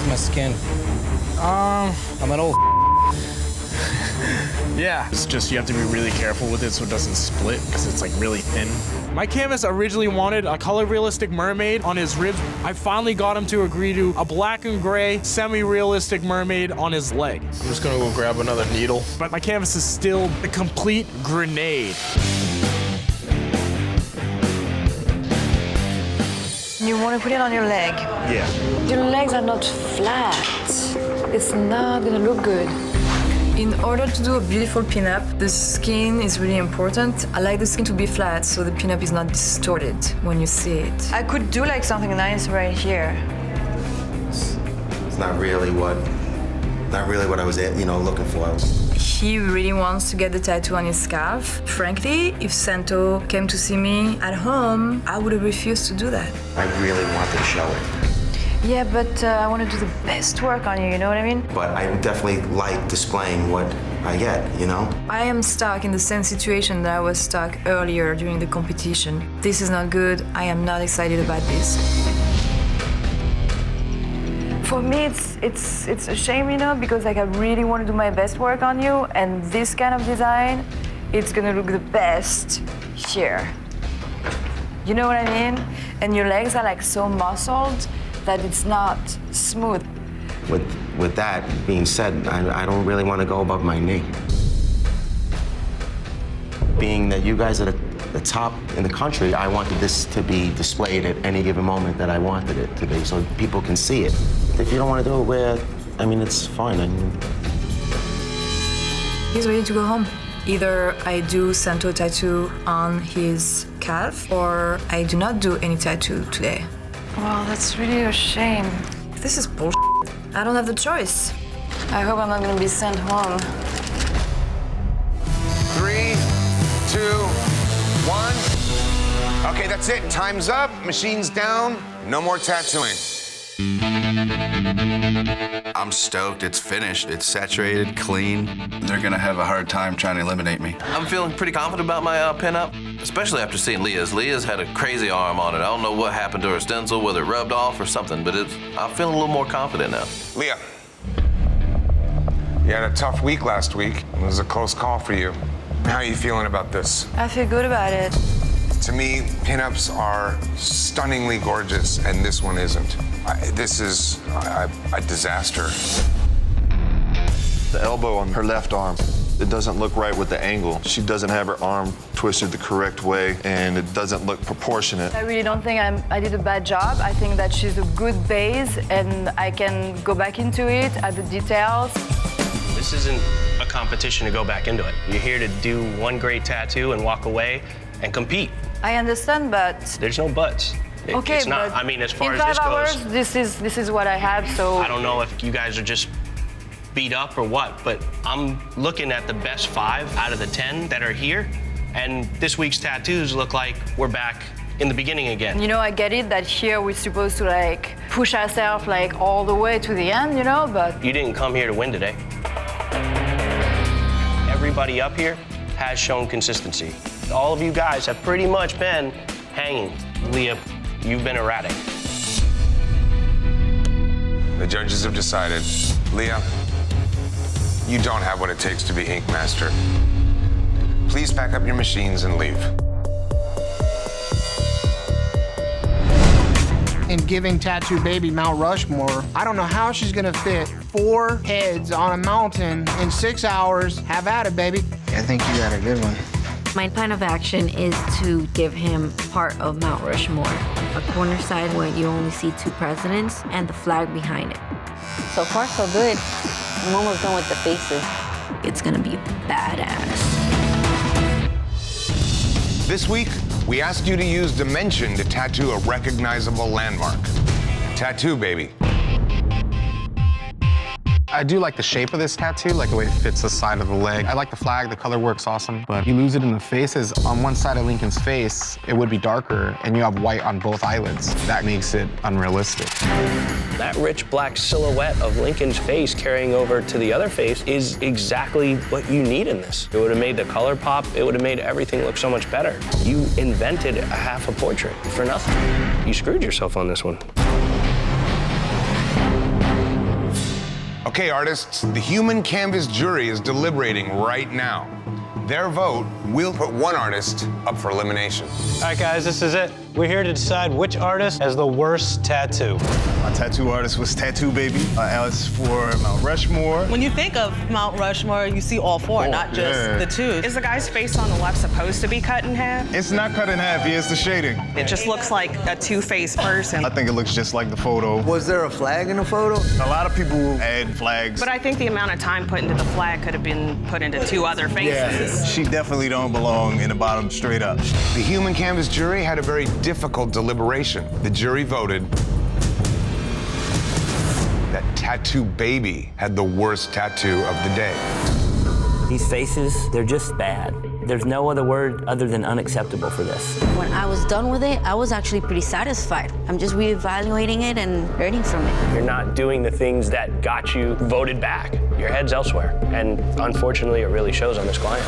How's my skin? I'm an old Yeah, it's just you have to be really careful with it so it doesn't split because it's like really thin. My canvas originally wanted a color realistic mermaid on his ribs. I finally got him to agree to a black and gray semi-realistic mermaid on his leg. I'm just gonna go grab another needle. But my canvas is still a complete grenade. You want to put it on your leg. Yeah. Your legs are not flat. It's not gonna look good. In order to do a beautiful pinup, the skin is really important. I like the skin to be flat so the pinup is not distorted when you see it. I could do like something nice right here. It's not really what I was, looking for. He really wants to get the tattoo on his scalp. Frankly, if Santo came to see me at home, I would have refused to do that. I really wanted to show it. Yeah, but I want to do the best work on you, you know what I mean? But I definitely like displaying what I get, I am stuck in the same situation that I was stuck earlier during the competition. This is not good. I am not excited about this. For me, it's a shame, because like I really want to do my best work on you, and this kind of design, it's gonna look the best here. You know what I mean? And your legs are like so muscled that it's not smooth. With that being said, I don't really want to go above my knee. Being that you guys are the top in the country, I wanted this to be displayed at any given moment that I wanted it to be, so people can see it. If you don't want to do it, it's fine. He's ready to go home. Either I do Santo tattoo on his calf, or I do not do any tattoo today. Well, that's really a shame. This is bullshit. I don't have the choice. I hope I'm not gonna be sent home. 3, 2, 1. Okay, that's it. Time's up. Machine's down. No more tattooing. I'm stoked. It's finished. It's saturated, clean. They're gonna have a hard time trying to eliminate me. I'm feeling pretty confident about my pinup, especially after seeing Leah's. Leah's had a crazy arm on it. I don't know what happened to her stencil, whether it rubbed off or something, but I'm feeling a little more confident now. Leah, you had a tough week last week. It was a close call for you. How are you feeling about this? I feel good about it. To me, pinups are stunningly gorgeous, and this one isn't. This is a disaster. The elbow on her left arm, it doesn't look right with the angle. She doesn't have her arm twisted the correct way, and it doesn't look proportionate. I really don't think I did a bad job. I think that she's a good base, and I can go back into it at the details. This isn't a competition to go back into it. You're here to do one great tattoo and walk away and compete. I understand, but... There's no buts. Okay, it's not, but as far in as 5 this hours, goes... this is what I have, so... I don't know if you guys are just beat up or what, but I'm looking at the best 5 out of the 10 that are here, and this week's tattoos look like we're back in the beginning again. I get it that here we're supposed to push ourselves all the way to the end, but... You didn't come here to win today. Everybody up here has shown consistency. All of you guys have pretty much been hanging. Leah, you've been erratic. The judges have decided. Leah, you don't have what it takes to be Ink Master. Please pack up your machines and leave. And giving Tattoo Baby Mount Rushmore, I don't know how she's gonna fit 4 heads on a mountain in 6 hours. Have at it, baby. I think you got a good one. My plan of action is to give him part of Mount Rushmore, a corner side where you only see 2 presidents and the flag behind it. So far, so good. I'm almost done with the faces. It's gonna be badass. This week, we asked you to use dimension to tattoo a recognizable landmark. Tattoo Baby. I do like the shape of this tattoo, like the way it fits the side of the leg. I like the flag, the color works awesome, but you lose it in the faces. On one side of Lincoln's face, it would be darker, and you have white on both eyelids. That makes it unrealistic. That rich black silhouette of Lincoln's face carrying over to the other face is exactly what you need in this. It would have made the color pop. It would have made everything look so much better. You invented a half a portrait for nothing. You screwed yourself on this one. Okay, artists, the human canvas jury is deliberating right now. Their vote will put one artist up for elimination. All right, guys, this is it. We're here to decide which artist has the worst tattoo. My tattoo artist was Tattoo Baby. As for Mount Rushmore. When you think of Mount Rushmore, you see all four, not just the two. Is the guy's face on the left supposed to be cut in half? It's not cut in half, it's the shading. It just looks like a two-faced person. I think it looks just like the photo. Was there a flag in the photo? A lot of people add flags. But I think the amount of time put into the flag could have been put into two other faces. Yeah, she definitely don't belong in the bottom straight up. The human canvas jury had a very difficult deliberation. The jury voted that Tattoo Baby had the worst tattoo of the day. These faces, they're just bad. There's no other word other than unacceptable for this. When I was done with it, I was actually pretty satisfied. I'm just reevaluating it and learning from it. You're not doing the things that got you voted back. Your head's elsewhere. And unfortunately, it really shows on this client.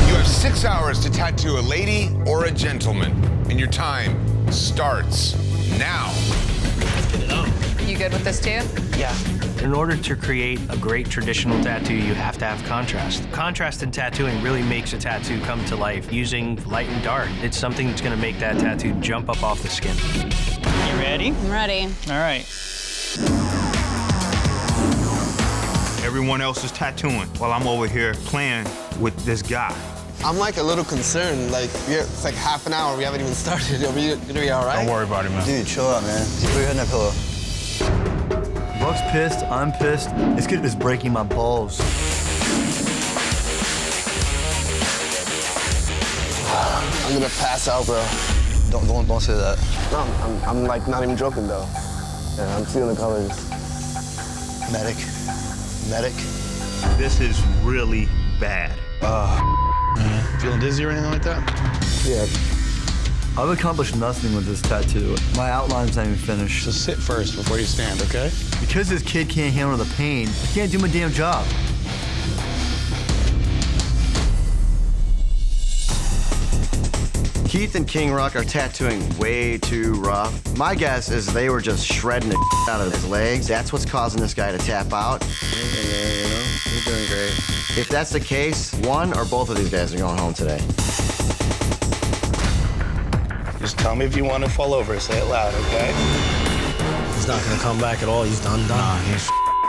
You have 6 hours to tattoo a lady or a gentleman, and your time starts now. You good with this too? Yeah. In order to create a great traditional tattoo, you have to have contrast. Contrast in tattooing really makes a tattoo come to life. Using light and dark, it's something that's gonna make that tattoo jump up off the skin. You ready? I'm ready. All right. Everyone else is tattooing while I'm over here playing with this guy. I'm like a little concerned. Like, it's like half an hour. We haven't even started. Are we gonna be all right? Don't worry about it, man. Dude, chill out, man. Put your head in that pillow. Buck's pissed, I'm pissed. This kid is breaking my balls. I'm gonna pass out, bro. Don't say that. No, I'm like not even joking though. Yeah, I'm seeing the colors. Medic. This is really bad. Feeling dizzy or anything like that? Yeah. I've accomplished nothing with this tattoo. My outline's not even finished. So sit first before you stand, okay? Because this kid can't handle the pain, I can't do my damn job. Keith and King Rock are tattooing way too rough. My guess is they were just shredding the out of his legs. That's what's causing this guy to tap out. You're doing great. If that's the case, one or both of these guys are going home today. Just tell me if you want to fall over. Say it loud, okay? He's not gonna come back at all. He's done. Nah, he's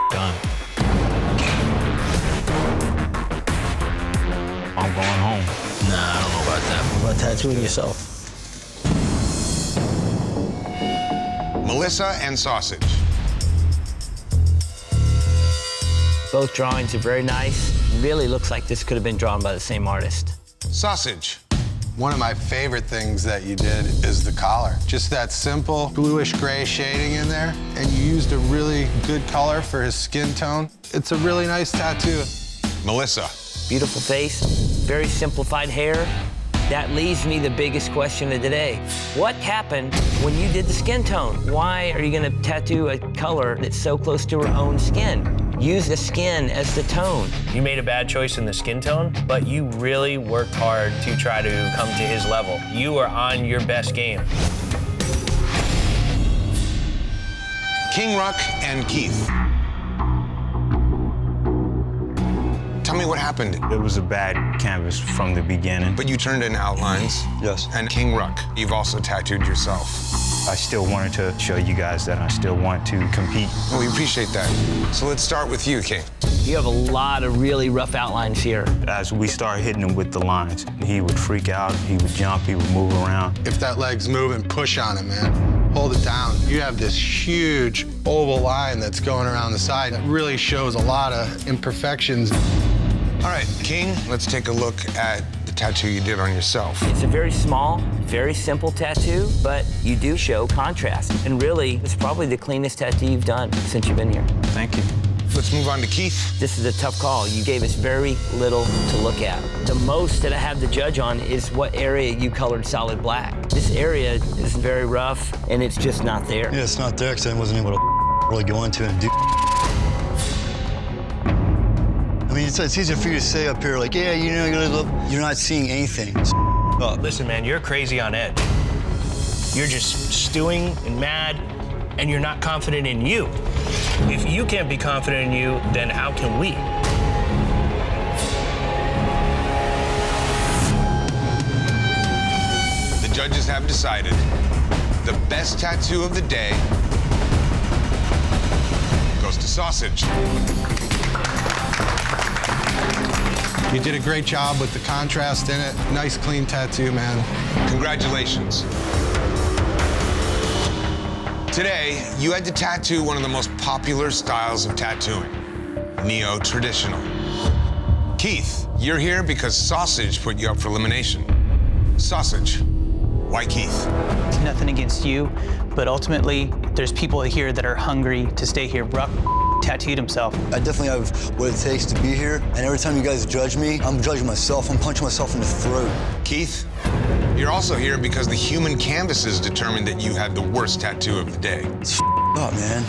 done. I'm going home. Nah, I don't know about that. What about tattooing yourself? Melissa and Sausage. Both drawings are very nice. Really looks like this could have been drawn by the same artist. Sausage. One of my favorite things that you did is the collar. Just that simple bluish gray shading in there, and you used a really good color for his skin tone. It's a really nice tattoo. Melissa. Beautiful face, very simplified hair. That leaves me the biggest question of the day. What happened when you did the skin tone? Why are you gonna tattoo a color that's so close to her own skin? Use the skin as the tone. You made a bad choice in the skin tone, but you really worked hard to try to come to his level. You are on your best game. King Ruck and Keith. Tell me what happened. It was a bad canvas from the beginning. But you turned in outlines. Yes. And King Ruck, you've also tattooed yourself. I still wanted to show you guys that I still want to compete. Well, we appreciate that. So let's start with you, King. You have a lot of really rough outlines here. As we started hitting him with the lines, he would freak out, he would jump, he would move around. If that leg's moving, push on it, man. Hold it down. You have this huge oval line that's going around the side that really shows a lot of imperfections. All right, King, let's take a look at the tattoo you did on yourself. It's a very small, very simple tattoo, but you do show contrast. And really, it's probably the cleanest tattoo you've done since you've been here. Thank you. Let's move on to Keith. This is a tough call. You gave us very little to look at. The most that I have to judge on is what area you colored solid black. This area is very rough, and it's just not there. Yeah, it's not there because I wasn't able to really go into it and do. I mean, it's easier for you to say up here, like, yeah, you know, you're not seeing anything. Listen, man, you're crazy on edge. You're just stewing and mad. and you're not confident in you. If you can't be confident in you, then how can we? The judges have decided the best tattoo of the day goes to Sausage. You did a great job with the contrast in it. Nice, clean tattoo, man. Congratulations. Today, you had to tattoo one of the most popular styles of tattooing, neo-traditional. Keith, you're here because Sausage put you up for elimination. Sausage, why Keith? Nothing against you, but ultimately, there's people here that are hungry to stay here. Brock tattooed himself. I definitely have what it takes to be here, and every time you guys judge me, I'm judging myself. I'm punching myself in the throat. Keith, you're also here because the human canvases determined that you had the worst tattoo of the day. It's up, man.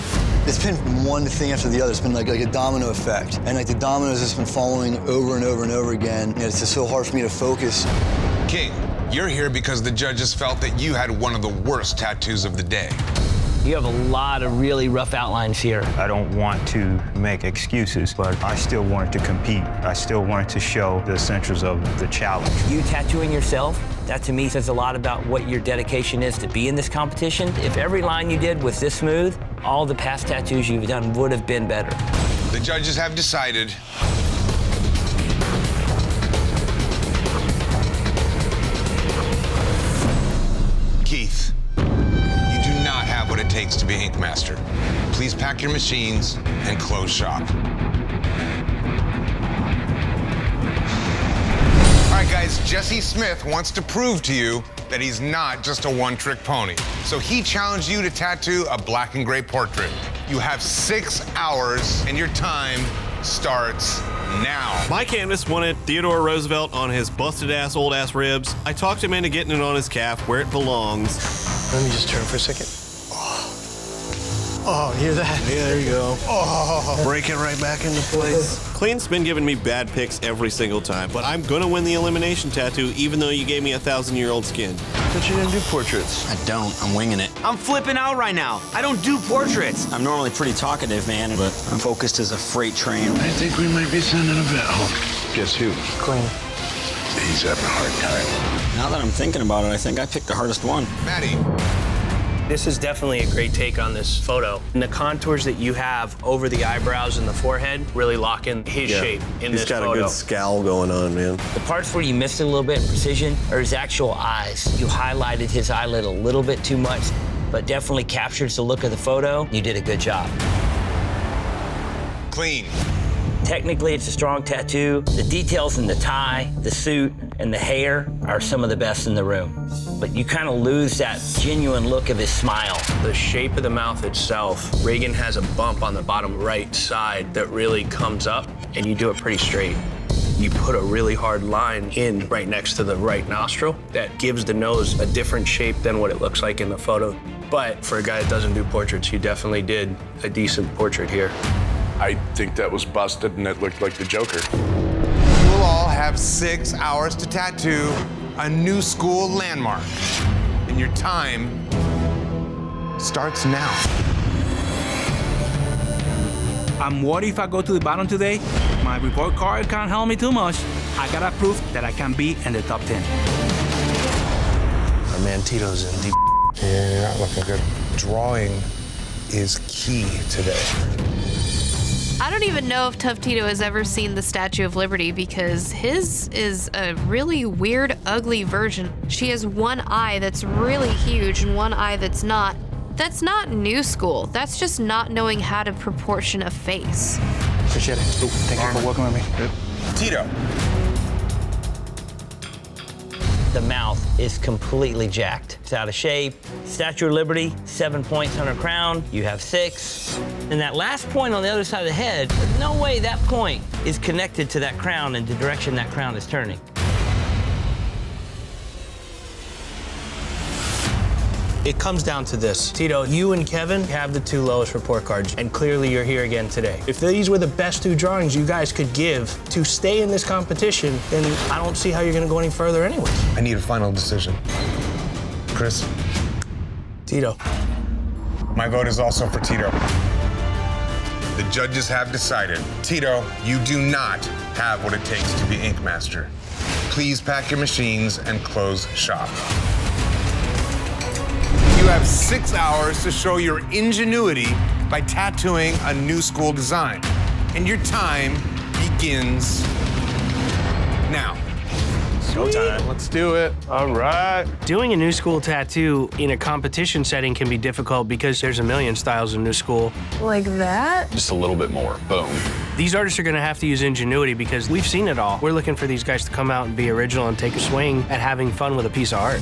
It's been one thing after the other. It's been like a domino effect. And like the dominoes has been falling over and over and over again. And it's just so hard for me to focus. King, you're here because the judges felt that you had one of the worst tattoos of the day. You have a lot of really rough outlines here. I don't want to make excuses, but I still wanted to compete. I still wanted to show the essentials of the challenge. You tattooing yourself, that to me says a lot about what your dedication is to be in this competition. If every line you did was this smooth, all the past tattoos you've done would have been better. The judges have decided Keith, you do not have what it takes to be Ink Master. Please pack your machines and close shop. All right, guys, Jesse Smith wants to prove to you that he's not just a one-trick pony. So he challenged you to tattoo a black and gray portrait. You have 6 hours, and your time starts now. My canvas wanted Theodore Roosevelt on his busted-ass, old-ass ribs. I talked him into getting it on his calf, where it belongs. Let me just turn for a second. Oh, hear that? Yeah, there you go. Oh, break it right back into place. Clean's been giving me bad picks every single time, but I'm gonna win the elimination tattoo even though you gave me a 1,000-year-old skin. But you didn't do portraits. I don't. I'm winging it. I'm flipping out right now. I don't do portraits. I'm normally pretty talkative, man, but I'm focused as a freight train. I think we might be sending a vet home. Guess who? Clean. He's having a hard time. Now that I'm thinking about it, I think I picked the hardest one. Maddie. This is definitely a great take on this photo. And the contours that you have over the eyebrows and the forehead really lock in his shape in this photo. He's got a good scowl going on, man. The parts where you missed a little bit in precision are his actual eyes. You highlighted his eyelid a little bit too much, but definitely captures the look of the photo. You did a good job. Clean. Technically, it's a strong tattoo. The details in the tie, the suit, and the hair are some of the best in the room. But you kind of lose that genuine look of his smile. The shape of the mouth itself, Reagan has a bump on the bottom right side that really comes up, and you do it pretty straight. You put a really hard line in right next to the right nostril that gives the nose a different shape than what it looks like in the photo. But for a guy that doesn't do portraits, you definitely did a decent portrait here. I think that was busted and it looked like the Joker. You will all have 6 hours to tattoo a new school landmark. And your time starts now. What if I go to the bottom today? My report card can't help me too much. I gotta prove that I can be in the top 10. Our man Tito's in deep. Yeah, you're not looking good. Drawing is key today. I don't even know if Tough Tito has ever seen the Statue of Liberty because his is a really weird, ugly version. She has one eye that's really huge and one eye that's not. That's not new school. That's just not knowing how to proportion a face. Appreciate it. Oh, thank you for working with me. Good. Tito. The mouth is completely jacked. It's out of shape. Statue of Liberty, 7 points on her crown. You have 6. And that last point on the other side of the head, there's no way that point is connected to that crown and the direction that crown is turning. It comes down to this. Tito, you and Kevin have the 2 lowest report cards, and clearly you're here again today. If these were the best 2 drawings you guys could give to stay in this competition, then I don't see how you're gonna go any further anyways. I need a final decision. Chris? Tito. My vote is also for Tito. The judges have decided. Tito, you do not have what it takes to be Ink Master. Please pack your machines and close shop. You have 6 hours to show your ingenuity by tattooing a new school design. And your time begins now. Showtime. Let's do it. All right. Doing a new school tattoo in a competition setting can be difficult because there's a million styles of new school. Like that? Just a little bit more. Boom. These artists are gonna have to use ingenuity because we've seen it all. We're looking for these guys to come out and be original and take a swing at having fun with a piece of art.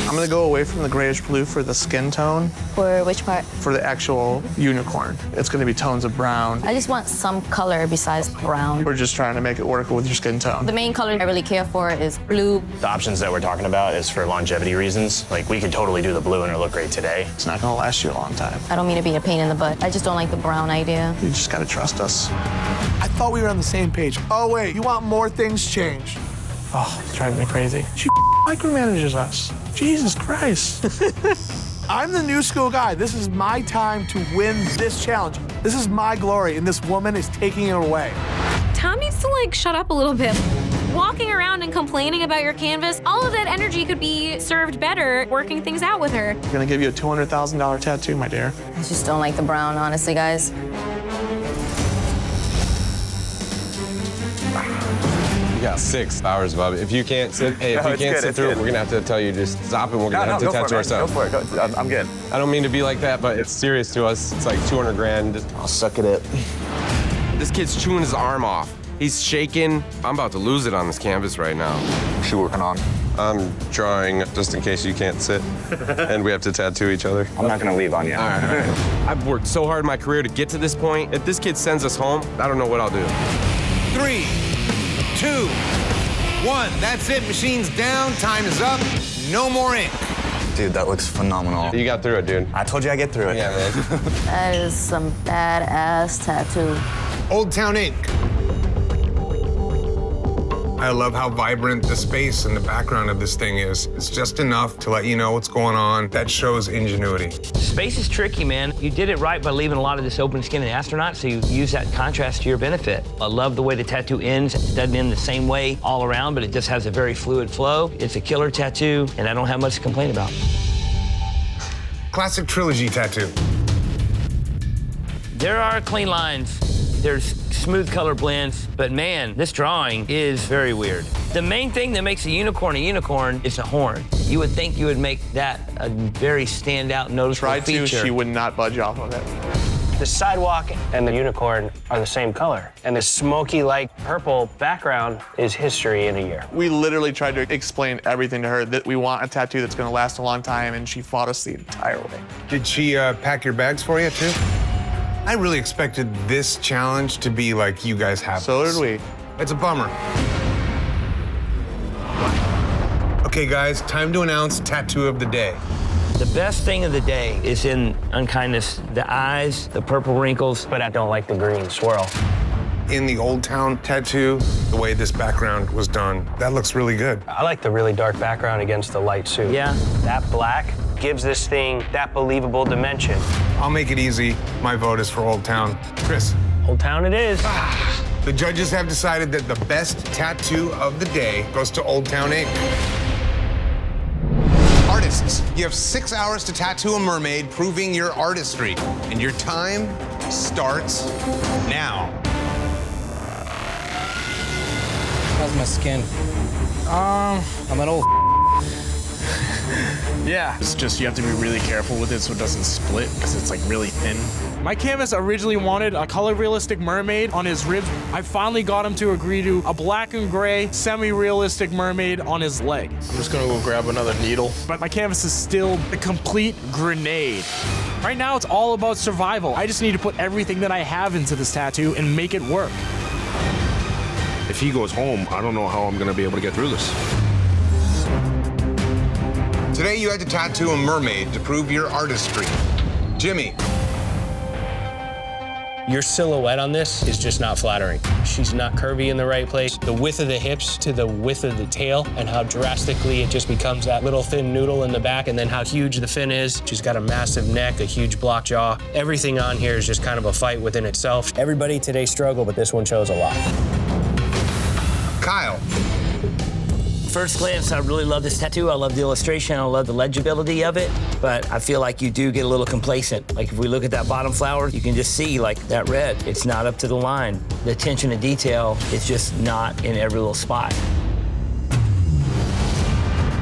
I'm gonna go away from the grayish blue for the skin tone. For which part? For the actual unicorn. It's gonna be tones of brown. I just want some color besides brown. We're just trying to make it work with your skin tone. The main color I really care for is blue. The options that we're talking about is for longevity reasons. Like, we could totally do the blue and it'll look great today. It's not gonna last you a long time. I don't mean to be a pain in the butt. I just don't like the brown idea. You just gotta trust us. I thought we were on the same page. Oh, wait, you want more things changed? Oh, it's driving me crazy. She micromanages us. Jesus Christ. I'm the new school guy. This is my time to win this challenge. This is my glory, and this woman is taking it away. Tom needs to, like, shut up a little bit. Walking around and complaining about your canvas, all of that energy could be served better working things out with her. I'm gonna give you a $200,000 tattoo, my dear. I just don't like the brown, honestly, guys. You got 6 hours, Bob. If you can't sit, hey, if you can't sit through it, we're gonna have to tell you just stop and we're gonna have to tattoo ourselves. Go for it. I'm good. I don't mean to be like that, but it's serious to us. It's like 200 grand. I'll suck it up. This kid's chewing his arm off. He's shaking. I'm about to lose it on this canvas right now. What's you working on? I'm drawing just in case you can't sit and we have to tattoo each other. I'm not gonna leave on you. All right. I've worked so hard in my career to get to this point. If this kid sends us home, I don't know what I'll do. 3, 2, 1. That's it. Machines down. Time is up. No more ink. Dude, that looks phenomenal. You got through it, dude. I told you I'd get through it. Yeah, man. That is some badass tattoo. Old Town Ink. I love how vibrant the space and the background of this thing is. It's just enough to let you know what's going on. That shows ingenuity. Space is tricky, man. You did it right by leaving a lot of this open skin and astronaut, so you use that contrast to your benefit. I love the way the tattoo ends. It doesn't end the same way all around, but it just has a very fluid flow. It's a killer tattoo, and I don't have much to complain about. Classic trilogy tattoo. There are clean lines. There's smooth color blends, but man, this drawing is very weird. The main thing that makes a unicorn is a horn. You would think you would make that a very standout, noticeable feature. She would not budge off of it. The sidewalk and the unicorn are the same color, and the smoky, like, purple background is history in a year. We literally tried to explain everything to her, that we want a tattoo that's gonna last a long time, and she fought us the entire way. Did she pack your bags for you, too? I really expected this challenge to be like you guys have. So did we. It's a bummer. Okay, guys, time to announce Tattoo of the Day. The best thing of the day is in Unkindness, the eyes, the purple wrinkles, but I don't like the green swirl. In the Old Town tattoo, the way this background was done, that looks really good. I like the really dark background against the light suit. Yeah. That black gives this thing that believable dimension. I'll make it easy. My vote is for Old Town. Chris. Old Town it is. The judges have decided that the best tattoo of the day goes to Old Town Ink. Artists, you have 6 hours to tattoo a mermaid, proving your artistry. And your time starts now. How's my skin? I'm an old Yeah, it's just you have to be really careful with it so it doesn't split because it's like really thin. My canvas originally wanted a color realistic mermaid on his ribs. I finally got him to agree to a black and gray semi-realistic mermaid on his leg. I'm just gonna go grab another needle. But my canvas is still a complete grenade. Right now it's all about survival. I just need to put everything that I have into this tattoo and make it work. If he goes home, I don't know how I'm gonna be able to get through this. Today you had to tattoo a mermaid to prove your artistry. Jimmy. Your silhouette on this is just not flattering. She's not curvy in the right place. The width of the hips to the width of the tail and how drastically it just becomes that little thin noodle in the back, and then how huge the fin is. She's got a massive neck, a huge block jaw. Everything on here is just kind of a fight within itself. Everybody today struggled, but this one shows a lot. Kyle. First glance, I really love this tattoo. I love the illustration. I love the legibility of it, but I feel like you do get a little complacent. Like if we look at that bottom flower, you can just see like that red. It's not up to the line. The attention to detail is just not in every little spot.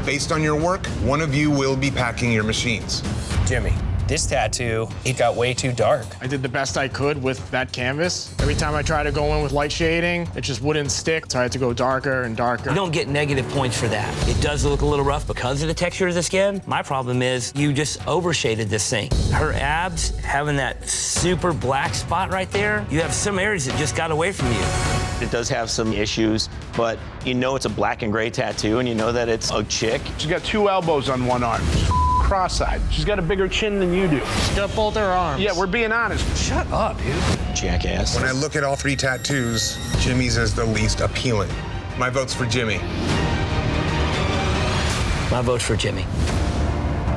Based on your work, one of you will be packing your machines. Jimmy, this tattoo, it got way too dark. I did the best I could with that canvas. Every time I tried to go in with light shading, it just wouldn't stick, so I had to go darker and darker. You don't get negative points for that. It does look a little rough because of the texture of the skin. My problem is you just overshaded this thing. Her abs having that super black spot right there, you have some areas that just got away from you. It does have some issues, but you know it's a black and gray tattoo, and you know that it's a chick. She's got 2 elbows on one arm. Cross-eyed. She's got a bigger chin than you do. She's got both her arms. Yeah, we're being honest. Shut up, dude. Jackass. When I look at all 3 tattoos, Jimmy's is the least appealing. My vote's for Jimmy. My vote's for Jimmy.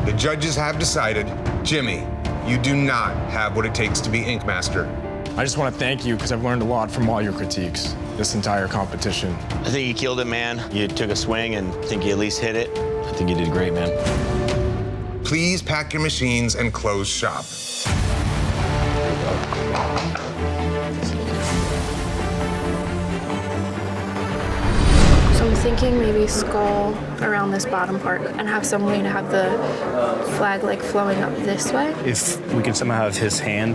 The judges have decided, Jimmy, you do not have what it takes to be Ink Master. I just want to thank you because I've learned a lot from all your critiques this entire competition. I think you killed it, man. You took a swing and I think you at least hit it. I think you did great, man. Please pack your machines and close shop. So I'm thinking maybe skull around this bottom part and have some way to have the flag like flowing up this way. If we can somehow have his hand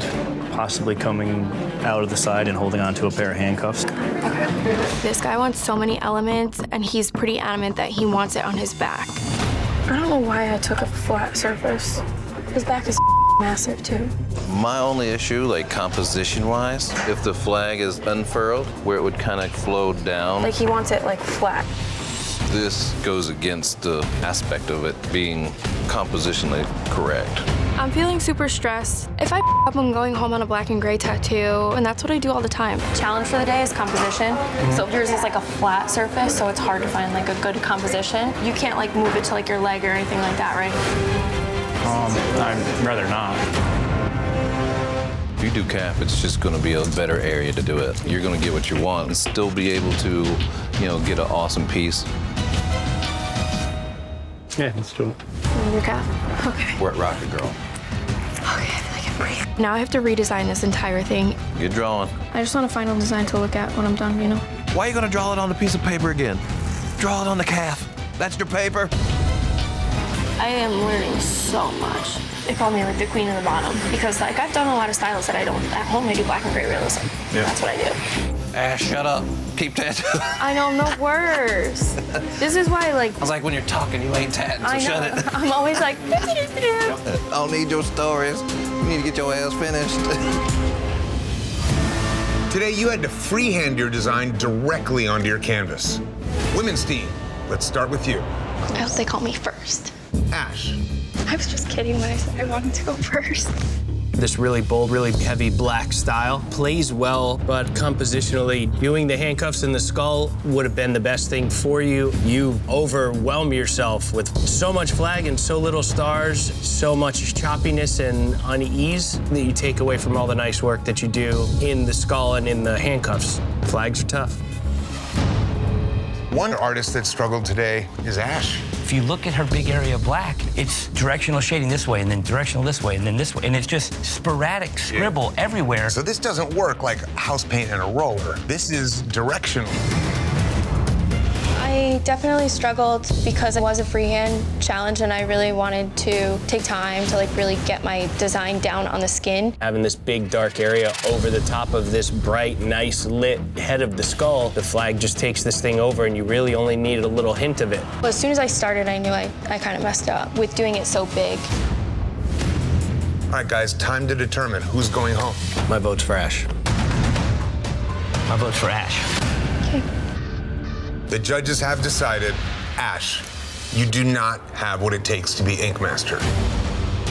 possibly coming out of the side and holding onto a pair of handcuffs. Okay. This guy wants so many elements and he's pretty adamant that he wants it on his back. I don't know why I took a flat surface. His back is massive too. My only issue, like composition-wise, if the flag is unfurled, where it would kind of flow down. Like he wants it like flat. This goes against the aspect of it being compositionally correct. I'm feeling super stressed. If I up, I'm going home on a black and gray tattoo, and that's what I do all the time. Challenge for the day is composition. So yours is like a flat surface, so it's hard to find like a good composition. You can't like move it to like your leg or anything like that, right? I'd rather not. If you do cap, it's just going to be a better area to do it. You're going to get what you want and still be able to, you know, get an awesome piece. Yeah, let's do it. Your cap? Okay. We're at Rocket Girl. Okay, I feel like I can breathe. Now I have to redesign this entire thing. Get drawing. I just want a final design to look at when I'm done, you know? Why are you going to draw it on a piece of paper again? Draw it on the calf. That's your paper. I am learning so much. They call me like the queen of the bottom because like I've done a lot of styles that I don't at home. I do black and gray realism. Yeah. That's what I do. Ash, shut up. Keep tattooing. I know, I'm the worst. This is why like. I was like, when you're talking, you ain't tatting, so shut it. I'm always like. I don't need your stories. You need to get your ass finished. Today, you had to freehand your design directly onto your canvas. Women's team, let's start with you. I hope they call me first. Ash. I was just kidding when I said I wanted to go first. This really bold, really heavy black style plays well, but compositionally, doing the handcuffs and the skull would have been the best thing for you. You overwhelm yourself with so much flag and so little stars, so much choppiness and unease that you take away from all the nice work that you do in the skull and in the handcuffs. Flags are tough. One artist that struggled today is Ash. If you look at her big area of black, it's directional shading this way, and then directional this way, and then this way, and it's just sporadic scribble everywhere. So this doesn't work like house paint and a roller. This is directional. I definitely struggled because it was a freehand challenge and I really wanted to take time to like really get my design down on the skin. Having this big dark area over the top of this bright, nice lit head of the skull, the flag just takes this thing over and you really only needed a little hint of it. Well, as soon as I started, I knew I kind of messed up with doing it so big. All right, guys, time to determine who's going home. My vote's for Ash. My vote's for Ash. Okay. The judges have decided, Ash, you do not have what it takes to be Ink Master.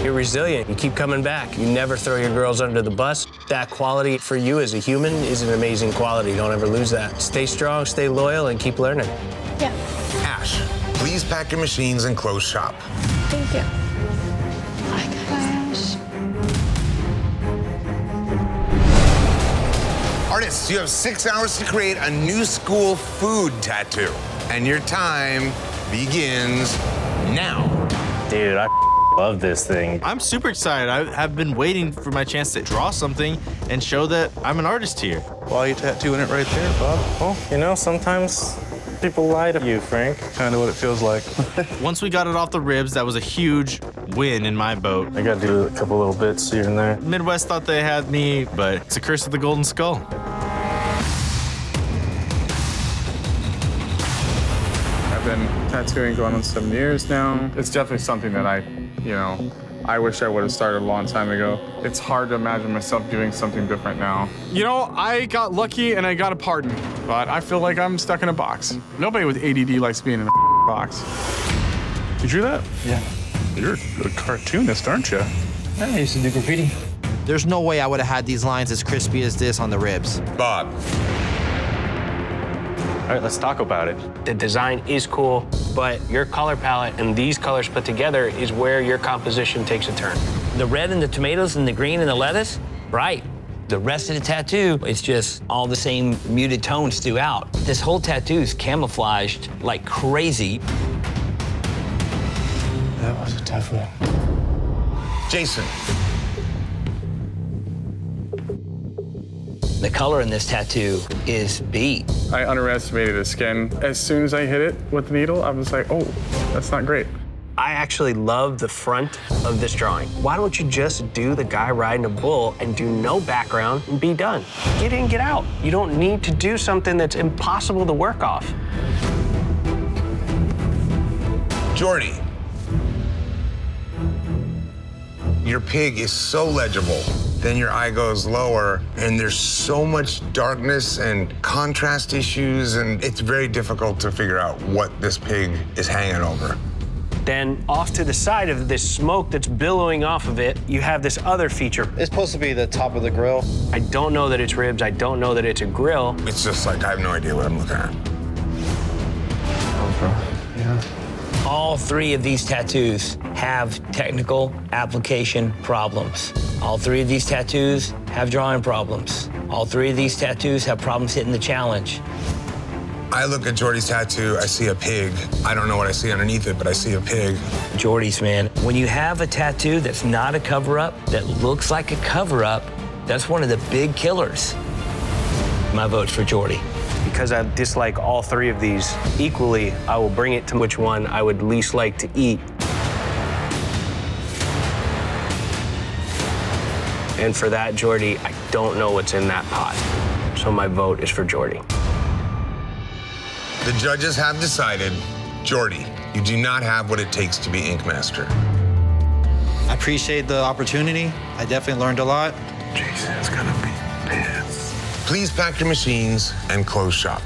You're resilient. You keep coming back. You never throw your girls under the bus. That quality for you as a human is an amazing quality. Don't ever lose that. Stay strong, stay loyal, and keep learning. Yeah. Ash, please pack your machines and close shop. Thank you. Bye, guys. Artists, you have 6 hours to create a new school food tattoo. And your time begins now. Dude, I love this thing. I'm super excited. I have been waiting for my chance to draw something and show that I'm an artist here. Why are you tattooing it right there, Bob? Well, you know, sometimes people lie to you, Frank. Kind of what it feels like. Once we got it off the ribs, that was a huge win in my boat. I got to do a couple little bits here and there. Midwest thought they had me, but it's a curse of the Golden Skull. I've been tattooing going on 7 years now. It's definitely something that I wish I would have started a long time ago. It's hard to imagine myself doing something different now. You know, I got lucky and I got a pardon, but I feel like I'm stuck in a box. Nobody with ADD likes being in a box. You drew that? Yeah. You're a cartoonist, aren't you? I used to do graffiti. There's no way I would have had these lines as crispy as this on the ribs. Bob. All right, let's talk about it. The design is cool, but your color palette and these colors put together is where your composition takes a turn. The red and the tomatoes and the green and the lettuce, bright. The rest of the tattoo, it's just all the same muted tones throughout. This whole tattoo is camouflaged like crazy. That was a tough one. Jason. The color in this tattoo is B. I underestimated the skin. As soon as I hit it with the needle, I was like, oh, that's not great. I actually love the front of this drawing. Why don't you just do the guy riding a bull and do no background and be done? Get in, get out. You don't need to do something that's impossible to work off. JORDI. Your pig is so legible. Then your eye goes lower, and there's so much darkness and contrast issues, and it's very difficult to figure out what this pig is hanging over. Then off to the side of this smoke that's billowing off of it, you have this other feature. It's supposed to be the top of the grill. I don't know that it's ribs. I don't know that it's a grill. It's just like, I have no idea what I'm looking at. Yeah. All three of these tattoos have technical application problems. All three of these tattoos have drawing problems. All three of these tattoos have problems hitting the challenge. I look at JORDI's tattoo, I see a pig. I don't know what I see underneath it, but I see a pig. JORDI's, man. When you have a tattoo that's not a cover-up, that looks like a cover-up, that's one of the big killers. My vote's for JORDI. Because I dislike all three of these equally, I will bring it to which one I would least like to eat. And for that, JORDI, I don't know what's in that pot. So my vote is for JORDI. The judges have decided, JORDI, you do not have what it takes to be Ink Master. I appreciate the opportunity. I definitely learned a lot. Jason's gonna be pissed. Please pack your machines and close shop.